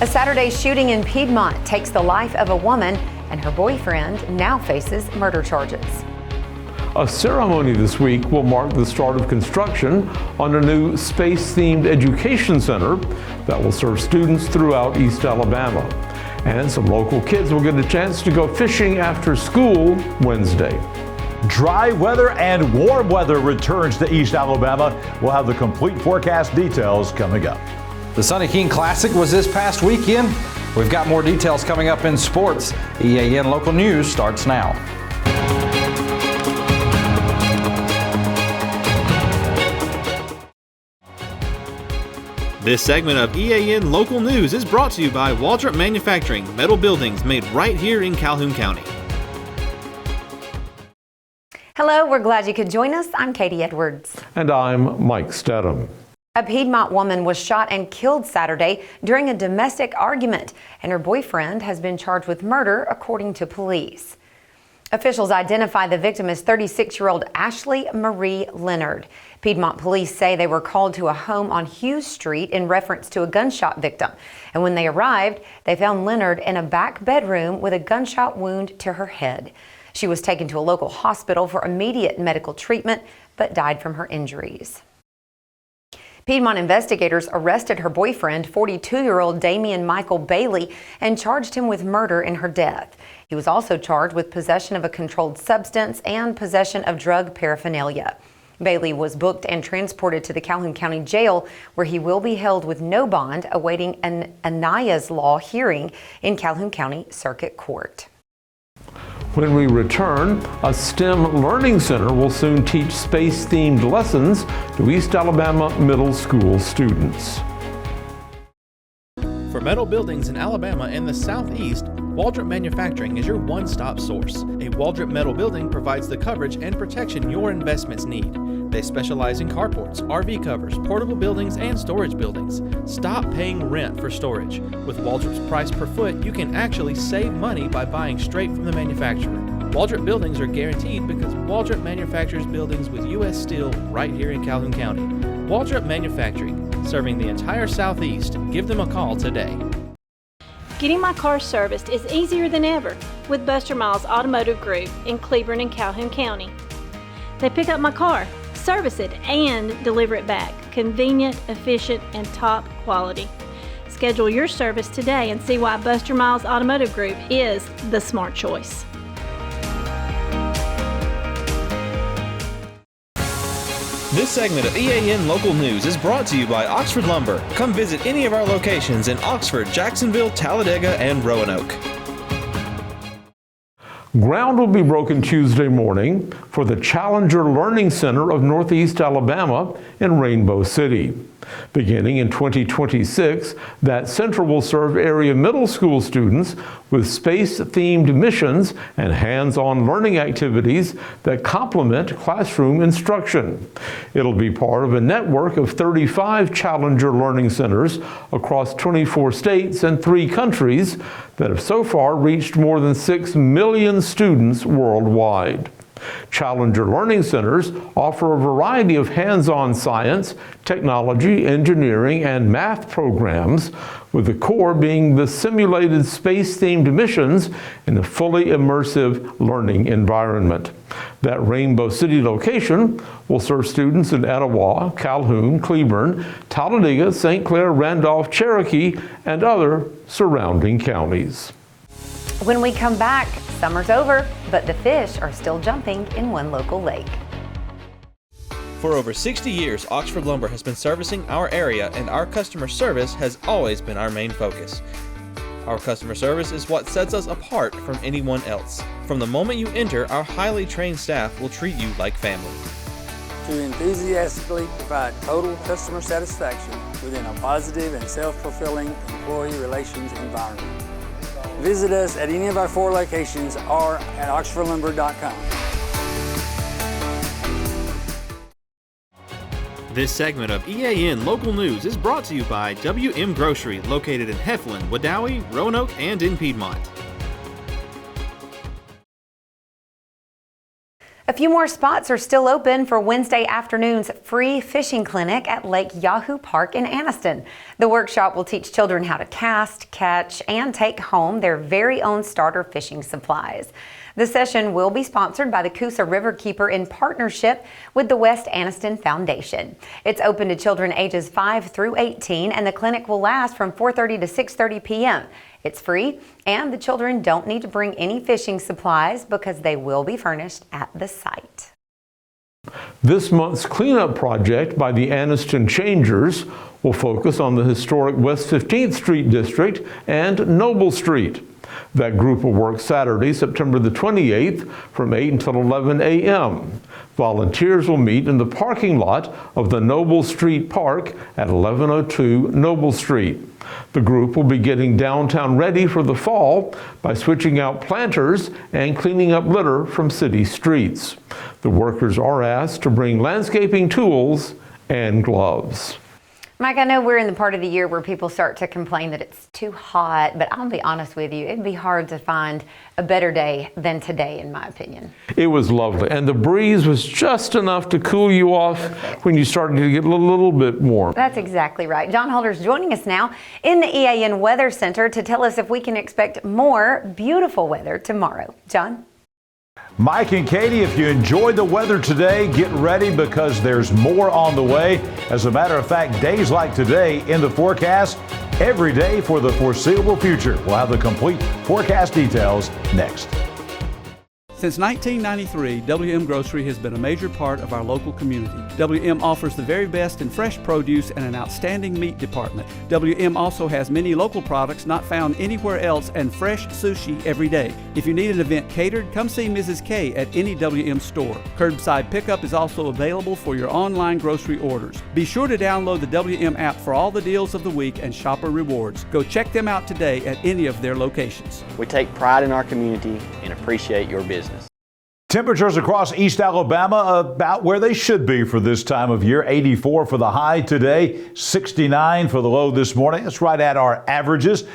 A Saturday shooting in Piedmont takes the life of a woman, and her boyfriend now faces murder charges. A ceremony this week will mark the start of construction on a new space-themed education center that will serve students throughout East Alabama. And some local kids will get a chance to go fishing after school Wednesday. Dry weather and warm weather returns to East Alabama. We'll have the complete forecast details coming up. The Sonny King Classic was this past weekend. We've got more details coming up in sports. EAN Local News starts now. This segment of EAN Local News is brought to you by Waldrop Manufacturing, metal buildings made right here in Calhoun County. Hello, we're glad you could join us. I'm Katie Edwards. And I'm Mike Stedham. A Piedmont woman was shot and killed Saturday during a domestic argument, and her boyfriend has been charged with murder, according to police. Officials identify the victim as 36-year-old Ashley Marie Leonard. Piedmont police say they were called to a home on Hughes Street in reference to a gunshot victim. And when they arrived, they found Leonard in a back bedroom with a gunshot wound to her head. She was taken to a local hospital for immediate medical treatment, but died from her injuries. Piedmont investigators arrested her boyfriend, 42-year-old Damian Michael Bailey, and charged him with murder in her death. He was also charged with possession of a controlled substance and possession of drug paraphernalia. Bailey was booked and transported to the Calhoun County Jail, where he will be held with no bond, awaiting an Anaya's Law hearing in Calhoun County Circuit Court. When we return, a STEM learning center will soon teach space-themed lessons to East Alabama middle school students. For metal buildings in Alabama and the Southeast, Waldrop Manufacturing is your one-stop source. A Waldrop metal building provides the coverage and protection your investments need. They specialize in carports, RV covers, portable buildings, and storage buildings. Stop paying rent for storage. With Waldrop's price per foot, you can actually save money by buying straight from the manufacturer. Waldrop buildings are guaranteed because Waldrop manufactures buildings with U.S. steel right here in Calhoun County. Waldrop Manufacturing, serving the entire Southeast. Give them a call today. Getting my car serviced is easier than ever with Buster Miles Automotive Group in Cleburne and Calhoun County. They pick up my car, service it, and deliver it back. Convenient, efficient, and top quality. Schedule your service today and see why Buster Miles Automotive Group is the smart choice. This segment of EAN Local News is brought to you by Oxford Lumber. Come visit any of our locations in Oxford, Jacksonville, Talladega, and Roanoke. Ground will be broken Tuesday morning for the Challenger Learning Center of Northeast Alabama in Rainbow City. Beginning in 2026, that center will serve area middle school students with space-themed missions and hands-on learning activities that complement classroom instruction. It'll be part of a network of 35 Challenger Learning Centers across 24 states and 3 countries that have so far reached more than 6 million students worldwide. Challenger Learning Centers offer a variety of hands-on science, technology, engineering, and math programs, with the core being the simulated space-themed missions in a fully immersive learning environment. That Rainbow City location will serve students in Etowah, Calhoun, Cleburne, Talladega, St. Clair, Randolph, Cherokee, and other surrounding counties. When we come back, summer's over, but the fish are still jumping in one local lake. For over 60 years, Oxford Lumber has been servicing our area, and our customer service has always been our main focus. Our customer service is what sets us apart from anyone else. From the moment you enter, our highly trained staff will treat you like family. To enthusiastically provide total customer satisfaction within a positive and self-fulfilling employee relations environment. Visit us at any of our 4 locations or at oxfordlumber.com. This segment of EAN Local News is brought to you by WM Grocery, located in Heflin, Wadowee, Roanoke, and in Piedmont. A few more spots are still open for Wednesday afternoon's free fishing clinic at Lake Yahoo Park in Anniston. The workshop will teach children how to cast, catch, and take home their very own starter fishing supplies. The session will be sponsored by the Coosa Riverkeeper in partnership with the West Anniston Foundation. It's open to children ages 5 through 18, and the clinic will last from 4:30 to 6:30 p.m. It's free, and the children don't need to bring any fishing supplies because they will be furnished at the site. This month's cleanup project by the Anniston Changers will focus on the historic West 15th Street District and Noble Street. That group will work Saturday, September the 28th from 8 until 11 a.m. Volunteers will meet in the parking lot of the Noble Street Park at 1102 Noble Street. The group will be getting downtown ready for the fall by switching out planters and cleaning up litter from city streets. The workers are asked to bring landscaping tools and gloves. Mike, I know we're in the part of the year where people start to complain that it's too hot, but I'll be honest with you, it'd be hard to find a better day than today, in my opinion. It was lovely, and the breeze was just enough to cool you off when you started to get a little bit warm. That's exactly right. John Holder's joining us now in the EAN Weather Center to tell us if we can expect more beautiful weather tomorrow. John? Mike and Katie, if you enjoyed the weather today, get ready because there's more on the way. As a matter of fact, days like today in the forecast every day for the foreseeable future. We'll have the complete forecast details next. Since 1993, WM Grocery has been a major part of our local community. WM offers the very best in fresh produce and an outstanding meat department. WM also has many local products not found anywhere else and fresh sushi every day. If you need an event catered, come see Mrs. K at any WM store. Curbside pickup is also available for your online grocery orders. Be sure to download the WM app for all the deals of the week and shopper rewards. Go check them out today at any of their locations. We take pride in our community and appreciate your business. Temperatures across East Alabama about where they should be for this time of year. 84 for the high today, 69 for the low this morning. That's right at our averages.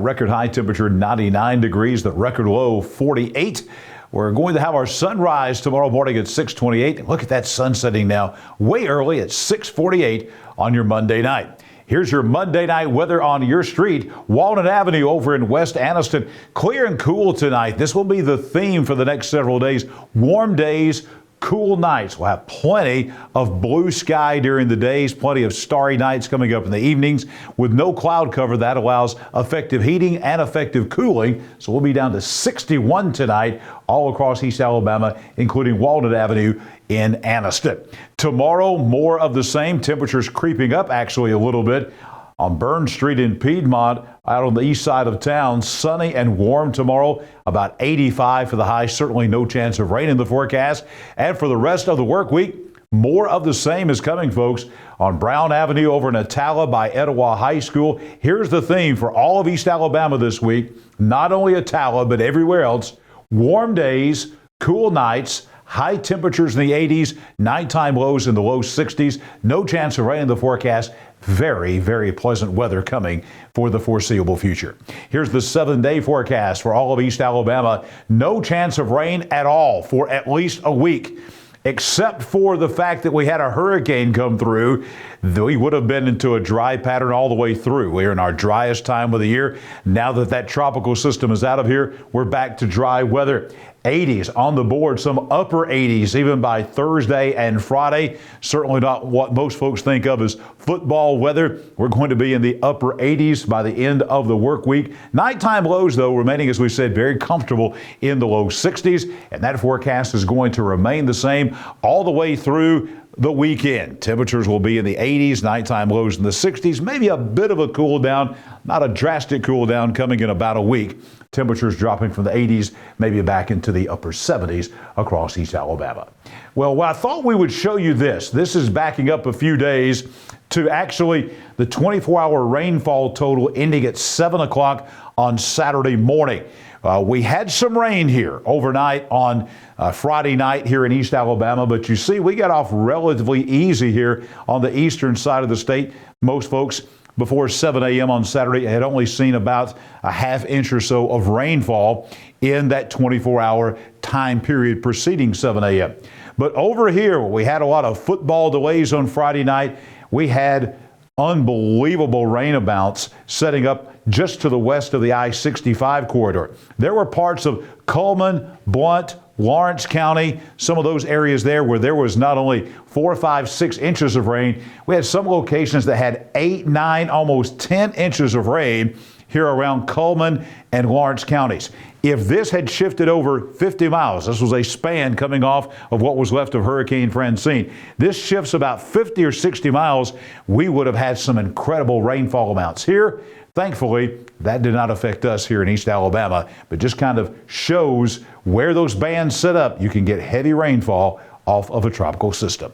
Record high temperature 99 degrees, the record low 48. We're going to have our sunrise tomorrow morning at 6:28. Look at that sun setting now way early at 6:48 on your Monday night. Here's your Monday night weather on your street. Walnut Avenue over in West Anniston. Clear and cool tonight. This will be the theme for the next several days. Warm days, cool nights. We'll have plenty of blue sky during the days, plenty of starry nights coming up in the evenings. With no cloud cover, that allows effective heating and effective cooling. So we'll be down to 61 tonight all across East Alabama, including Walnut Avenue in Anniston. Tomorrow, more of the same. Temperatures creeping up actually a little bit. On Burn Street in Piedmont, out on the east side of town, sunny and warm tomorrow, about 85 for the high. Certainly no chance of rain in the forecast. And for the rest of the work week, more of the same is coming, folks. On Brown Avenue over in Attala by Etowah High School. Here's the theme for all of East Alabama this week. Not only Attala, but everywhere else. Warm days, cool nights, high temperatures in the 80s, nighttime lows in the low 60s. No chance of rain in the forecast. Very, very pleasant weather coming for the foreseeable future. Here's the 7-day forecast for all of East Alabama. No chance of rain at all for at least a week, except for the fact that we had a hurricane come through. We would have been into a dry pattern all the way through. We're in our driest time of the year. Now that that tropical system is out of here, we're back to dry weather. 80s on the board, some upper 80s even by Thursday and Friday. Certainly not what most folks think of as football weather. We're going to be in the upper 80s by the end of the work week. Nighttime lows, though, remaining, as we said, very comfortable in the low 60s. And that forecast is going to remain the same all the way through the weekend. Temperatures will be in the 80s, nighttime lows in the 60s, maybe a bit of a cool down, not a drastic cool down coming in about a week. Temperatures dropping from the 80s, maybe back into the upper 70s across East Alabama. Well, I thought we would show you this. This is backing up a few days to actually the 24-hour rainfall total ending at 7 o'clock on Saturday morning. We had some rain here overnight on Friday night here in East Alabama, but you see we got off relatively easy here on the eastern side of the state. Most folks before 7 a.m. on Saturday had only seen about a half inch or so of rainfall in that 24-hour time period preceding 7 a.m. But over here, we had a lot of football delays on Friday night. We had unbelievable rain amounts setting up just to the west of the I-65 corridor. There were parts of Cullman, Blount, Lawrence County, some of those areas there where there was not only 4, 5, 6 inches of rain. We had some locations that had 8, 9, almost 10 inches of rain here around Cullman and Lawrence counties. If this had shifted over 50 miles, this was a span coming off of what was left of Hurricane Francine. This shifts about 50 or 60 miles, we would have had some incredible rainfall amounts here. Thankfully, that did not affect us here in East Alabama, but just kind of shows where those bands set up. You can get heavy rainfall off of a tropical system.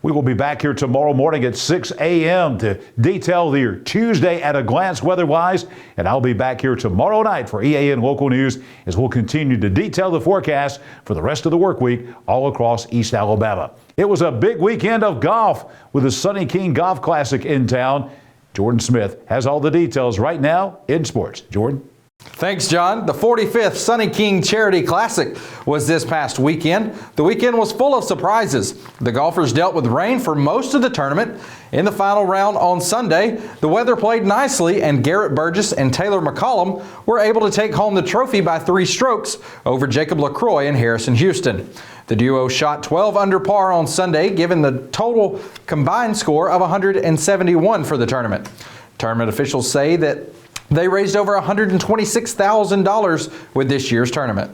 We will be back here tomorrow morning at 6 a.m. to detail the Tuesday at a glance weather-wise, and I'll be back here tomorrow night for EAN Local News as we'll continue to detail the forecast for the rest of the work week all across East Alabama. It was a big weekend of golf with the Sunny King Golf Classic in town. Jordan Smith has all the details right now in sports. Jordan? Thanks, John. The 45th Sunny King Charity Classic was this past weekend. The weekend was full of surprises. The golfers dealt with rain for most of the tournament. In the final round on Sunday, the weather played nicely and Garrett Burgess and Taylor McCollum were able to take home the trophy by 3 strokes over Jacob LaCroix and Harrison Houston. The duo shot 12 under par on Sunday, giving the total combined score of 171 for the tournament. Tournament officials say that they raised over $126,000 with this year's tournament.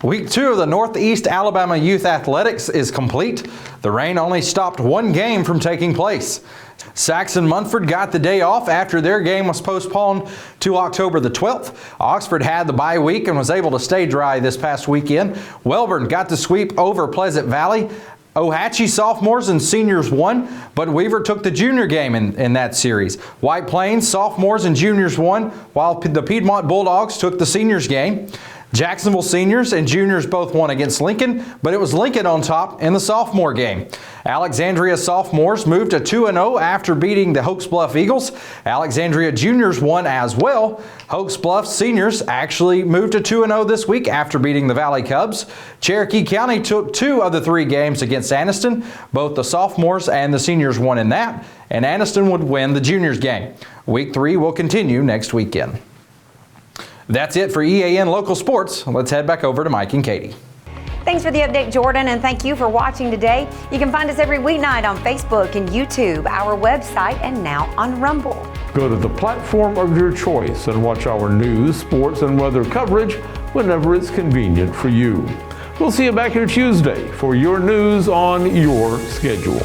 Week 2 of the Northeast Alabama Youth Athletics is complete. The rain only stopped 1 game from taking place. Saxon Munford got the day off after their game was postponed to October the 12th. Oxford had the bye week and was able to stay dry this past weekend. Welborn got the sweep over Pleasant Valley. Ohatchee sophomores and seniors won, but Weaver took the junior game in that series. White Plains sophomores and juniors won, while the Piedmont Bulldogs took the seniors game. Jacksonville seniors and juniors both won against Lincoln, but it was Lincoln on top in the sophomore game. Alexandria sophomores moved to 2-0 after beating the Hoax Bluff Eagles. Alexandria juniors won as well. Hoax Bluff seniors actually moved to 2-0 this week after beating the Valley Cubs. Cherokee County took 2 of the 3 games against Anniston. Both the sophomores and the seniors won in that, and Anniston would win the juniors game. Week 3 will continue next weekend. That's it for EAN Local Sports. Let's head back over to Mike and Katie. Thanks for the update, Jordan, and thank you for watching today. You can find us every weeknight on Facebook and YouTube, our website, and now on Rumble. Go to the platform of your choice and watch our news, sports, and weather coverage whenever it's convenient for you. We'll see you back here Tuesday for your news on your schedule.